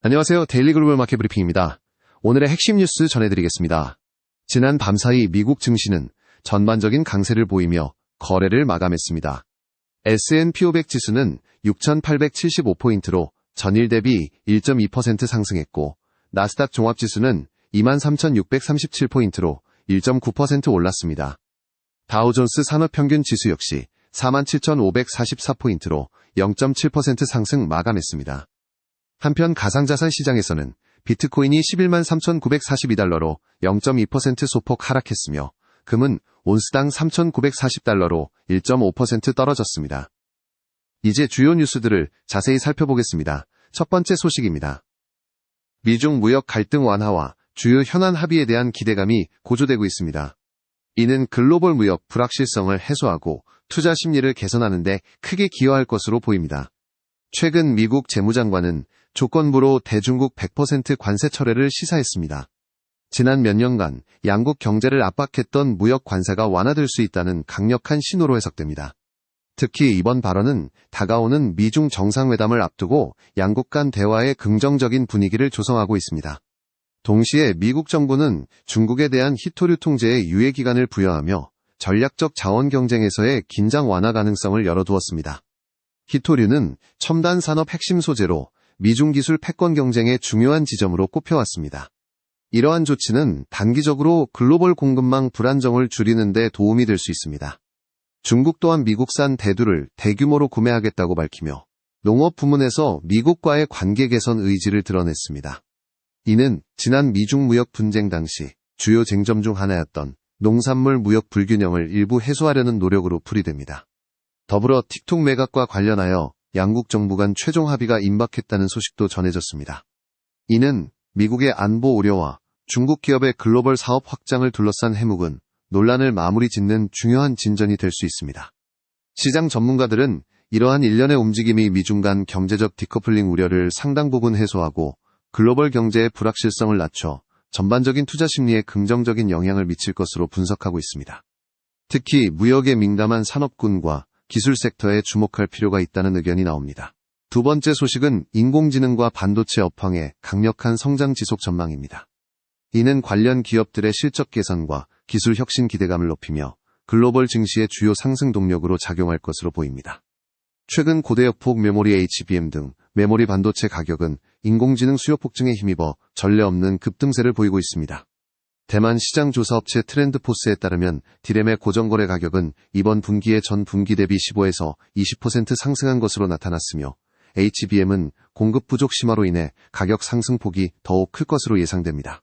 안녕하세요. 데일리 글로벌 마켓 브리핑입니다. 오늘의 핵심 뉴스 전해드리겠습니다. 지난 밤사이 미국 증시는 전반적인 강세를 보이며 거래를 마감했습니다. S&P 500 지수는 6,875포인트로 전일 대비 1.2% 상승했고, 나스닥 종합지수는 23,637포인트로 1.9% 올랐습니다. 다우존스 산업평균 지수 역시 47,544포인트로 0.7% 상승 마감했습니다. 한편 가상자산 시장에서는 비트코인이 11만 3,942달러로 0.2% 소폭 하락했으며 금은 온스당 3,940달러로 1.5% 떨어졌습니다. 이제 주요 뉴스들을 자세히 살펴보겠습니다. 첫 번째 소식입니다. 미중 무역 갈등 완화와 주요 현안 합의에 대한 기대감이 고조되고 있습니다. 이는 글로벌 무역 불확실성을 해소하고 투자 심리를 개선하는 데 크게 기여할 것으로 보입니다. 최근 미국 재무장관은 조건부로 대중국 100% 관세 철회를 시사했습니다. 지난 몇 년간 양국 경제를 압박했던 무역 관세가 완화될 수 있다는 강력한 신호로 해석됩니다. 특히 이번 발언은 다가오는 미중 정상회담을 앞두고 양국 간 대화의 긍정적인 분위기를 조성하고 있습니다. 동시에 미국 정부는 중국에 대한 희토류 통제에 유예 기간을 부여하며 전략적 자원 경쟁에서의 긴장 완화 가능성을 열어두었습니다. 희토류는 첨단 산업 핵심 소재로 미중 기술 패권 경쟁의 중요한 지점으로 꼽혀왔습니다. 이러한 조치는 단기적으로 글로벌 공급망 불안정을 줄이는 데 도움이 될 수 있습니다. 중국 또한 미국산 대두를 대규모로 구매하겠다고 밝히며 농업 부문에서 미국과의 관계 개선 의지를 드러냈습니다. 이는 지난 미중 무역 분쟁 당시 주요 쟁점 중 하나였던 농산물 무역 불균형을 일부 해소하려는 노력으로 풀이됩니다. 더불어 틱톡 매각과 관련하여 양국 정부 간 최종 합의가 임박했다는 소식도 전해졌습니다. 이는 미국의 안보 우려와 중국 기업의 글로벌 사업 확장을 둘러싼 해묵은 논란을 마무리 짓는 중요한 진전이 될 수 있습니다. 시장 전문가들은 이러한 일련의 움직임이 미중 간 경제적 디커플링 우려를 상당 부분 해소하고 글로벌 경제의 불확실성을 낮춰 전반적인 투자 심리에 긍정적인 영향을 미칠 것으로 분석하고 있습니다. 특히 무역에 민감한 산업군과 기술 섹터에 주목할 필요가 있다는 의견이 나옵니다. 두 번째 소식은 인공지능과 반도체 업황의 강력한 성장 지속 전망입니다. 이는 관련 기업들의 실적 개선과 기술 혁신 기대감을 높이며 글로벌 증시의 주요 상승 동력으로 작용할 것으로 보입니다. 최근 고대역폭 메모리 HBM 등 메모리 반도체 가격은 인공지능 수요 폭증에 힘입어 전례 없는 급등세를 보이고 있습니다. 대만 시장조사업체 트렌드포스에 따르면 디램의 고정거래 가격은 이번 분기에 전 분기 대비 15에서 20% 상승한 것으로 나타났으며 HBM은 공급 부족 심화로 인해 가격 상승폭이 더욱 클 것으로 예상됩니다.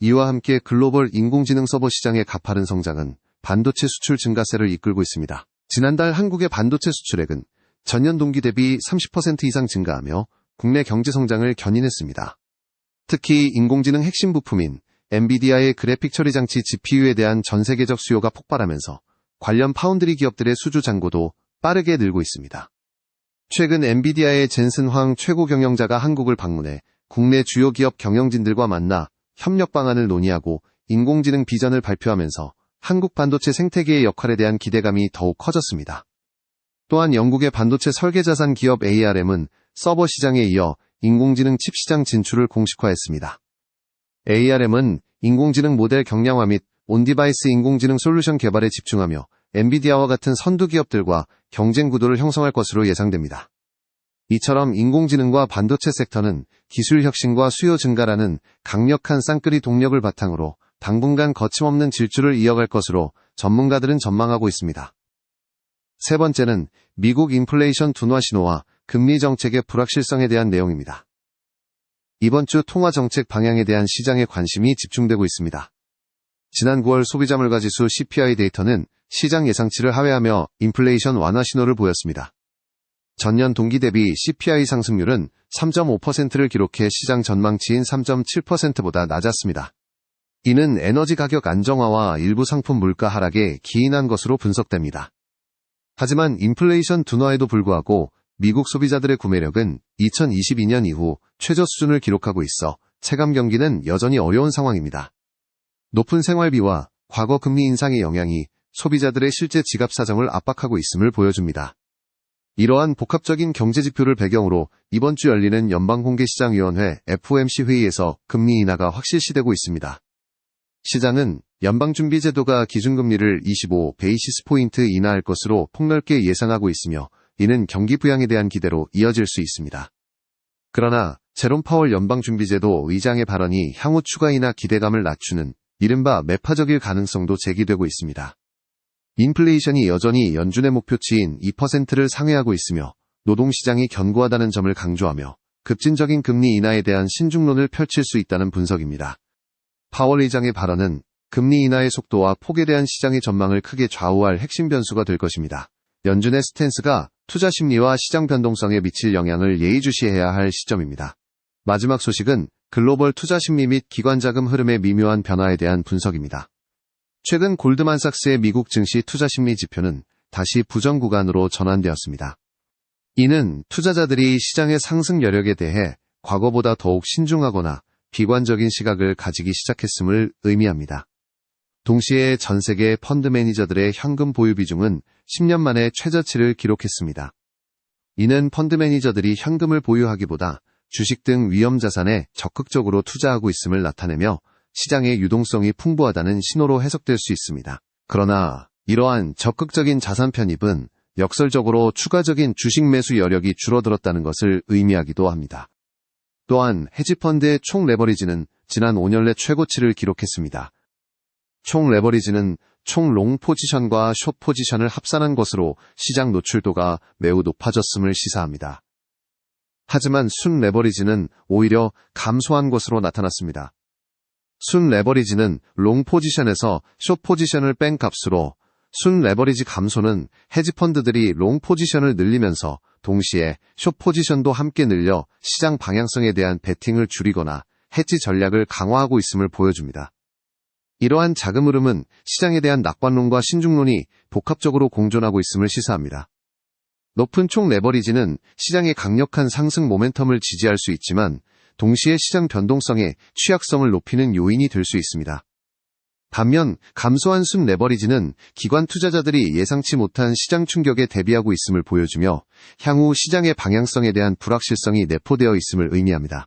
이와 함께 글로벌 인공지능 서버 시장의 가파른 성장은 반도체 수출 증가세를 이끌고 있습니다. 지난달 한국의 반도체 수출액은 전년 동기 대비 30% 이상 증가하며 국내 경제 성장을 견인했습니다. 특히 인공지능 핵심 부품인 엔비디아의 그래픽 처리 장치 GPU에 대한 전 세계적 수요가 폭발하면서 관련 파운드리 기업들의 수주 잔고도 빠르게 늘고 있습니다. 최근 엔비디아의 젠슨 황 최고 경영자가 한국을 방문해 국내 주요 기업 경영진들과 만나 협력 방안을 논의하고 인공지능 비전을 발표하면서 한국 반도체 생태계의 역할에 대한 기대감이 더욱 커졌습니다. 또한 영국의 반도체 설계자산 기업 ARM은 서버 시장에 이어 인공지능 칩 시장 진출을 공식화했습니다. ARM은 인공지능 모델 경량화 및 온디바이스 인공지능 솔루션 개발에 집중하며 엔비디아와 같은 선두 기업들과 경쟁 구도를 형성할 것으로 예상됩니다. 이처럼 인공지능과 반도체 섹터는 기술 혁신과 수요 증가라는 강력한 쌍끌이 동력을 바탕으로 당분간 거침없는 질주를 이어갈 것으로 전문가들은 전망하고 있습니다. 세 번째는 미국 인플레이션 둔화 신호와 금리 정책의 불확실성에 대한 내용입니다. 이번 주 통화 정책 방향에 대한 시장의 관심이 집중되고 있습니다. 지난 9월 소비자 물가지수 CPI 데이터는 시장 예상치를 하회하며 인플레이션 완화 신호를 보였습니다. 전년 동기 대비 CPI 상승률은 3.5%를 기록해 시장 전망치인 3.7%보다 낮았습니다. 이는 에너지 가격 안정화와 일부 상품 물가 하락에 기인한 것으로 분석됩니다. 하지만 인플레이션 둔화에도 불구하고 미국 소비자들의 구매력은 2022년 이후 최저 수준을 기록하고 있어 체감 경기는 여전히 어려운 상황입니다. 높은 생활비와 과거 금리 인상의 영향이 소비자들의 실제 지갑 사정을 압박하고 있음을 보여줍니다. 이러한 복합적인 경제지표를 배경으로 이번 주 열리는 연방공개시장위원회 FOMC 회의에서 금리 인하가 확실시되고 있습니다. 시장은 연방준비제도가 기준금리를 25 베이시스 포인트 인하할 것으로 폭넓게 예상하고 있으며 이는 경기 부양에 대한 기대로 이어질 수 있습니다. 그러나 제롬 파월 연방준비제도 의장의 발언이 향후 추가 인하 기대감을 낮추는 이른바 매파적일 가능성도 제기되고 있습니다. 인플레이션이 여전히 연준의 목표치인 2%를 상회하고 있으며 노동시장이 견고하다는 점을 강조하며 급진적인 금리 인하에 대한 신중론을 펼칠 수 있다는 분석입니다. 파월 의장의 발언은 금리 인하의 속도와 폭에 대한 시장의 전망을 크게 좌우할 핵심 변수가 될 것입니다. 연준의 스탠스가 투자 심리와 시장 변동성에 미칠 영향을 예의주시해야 할 시점입니다. 마지막 소식은 글로벌 투자 심리 및 기관 자금 흐름의 미묘한 변화에 대한 분석입니다. 최근 골드만삭스의 미국 증시 투자 심리 지표는 다시 부정 구간으로 전환되었습니다. 이는 투자자들이 시장의 상승 여력에 대해 과거보다 더욱 신중하거나 비관적인 시각을 가지기 시작했음을 의미합니다. 동시에 전 세계 펀드 매니저들의 현금 보유 비중은 10년 만에 최저치를 기록했습니다. 이는 펀드 매니저들이 현금을 보유하기보다 주식 등 위험 자산에 적극적으로 투자하고 있음을 나타내며 시장의 유동성이 풍부하다는 신호로 해석될 수 있습니다. 그러나 이러한 적극적인 자산 편입은 역설적으로 추가적인 주식 매수 여력이 줄어들었다는 것을 의미하기도 합니다. 또한 헤지펀드의 총 레버리지는 지난 5년 내 최고치를 기록했습니다. 총 레버리지는 총 롱 포지션과 숏 포지션을 합산한 것으로 시장 노출도가 매우 높아졌음을 시사합니다. 하지만 순 레버리지는 오히려 감소한 것으로 나타났습니다. 순 레버리지는 롱 포지션에서 숏 포지션을 뺀 값으로 순 레버리지 감소는 헤지펀드들이 롱 포지션을 늘리면서 동시에 숏 포지션도 함께 늘려 시장 방향성에 대한 베팅을 줄이거나 해지 전략을 강화하고 있음을 보여줍니다. 이러한 자금 흐름은 시장에 대한 낙관론과 신중론이 복합적으로 공존하고 있음을 시사합니다. 높은 총 레버리지는 시장의 강력한 상승 모멘텀을 지지할 수 있지만 동시에 시장 변동성의 취약성을 높이는 요인이 될 수 있습니다. 반면 감소한 순 레버리지는 기관 투자자들이 예상치 못한 시장 충격에 대비하고 있음을 보여주며 향후 시장의 방향성에 대한 불확실성이 내포되어 있음을 의미합니다.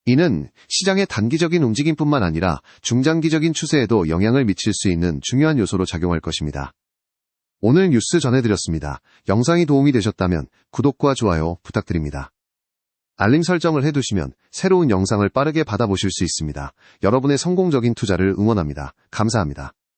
이는 시장의 단기적인 움직임뿐만 아니라 중장기적인 추세에도 영향을 미칠 수 있는 중요한 요소로 작용할 것입니다. 오늘 뉴스 전해드렸습니다. 영상이 도움이 되셨다면 구독과 좋아요 부탁드립니다. 알림 설정을 해두시면 새로운 영상을 빠르게 받아보실 수 있습니다. 여러분의 성공적인 투자를 응원합니다. 감사합니다.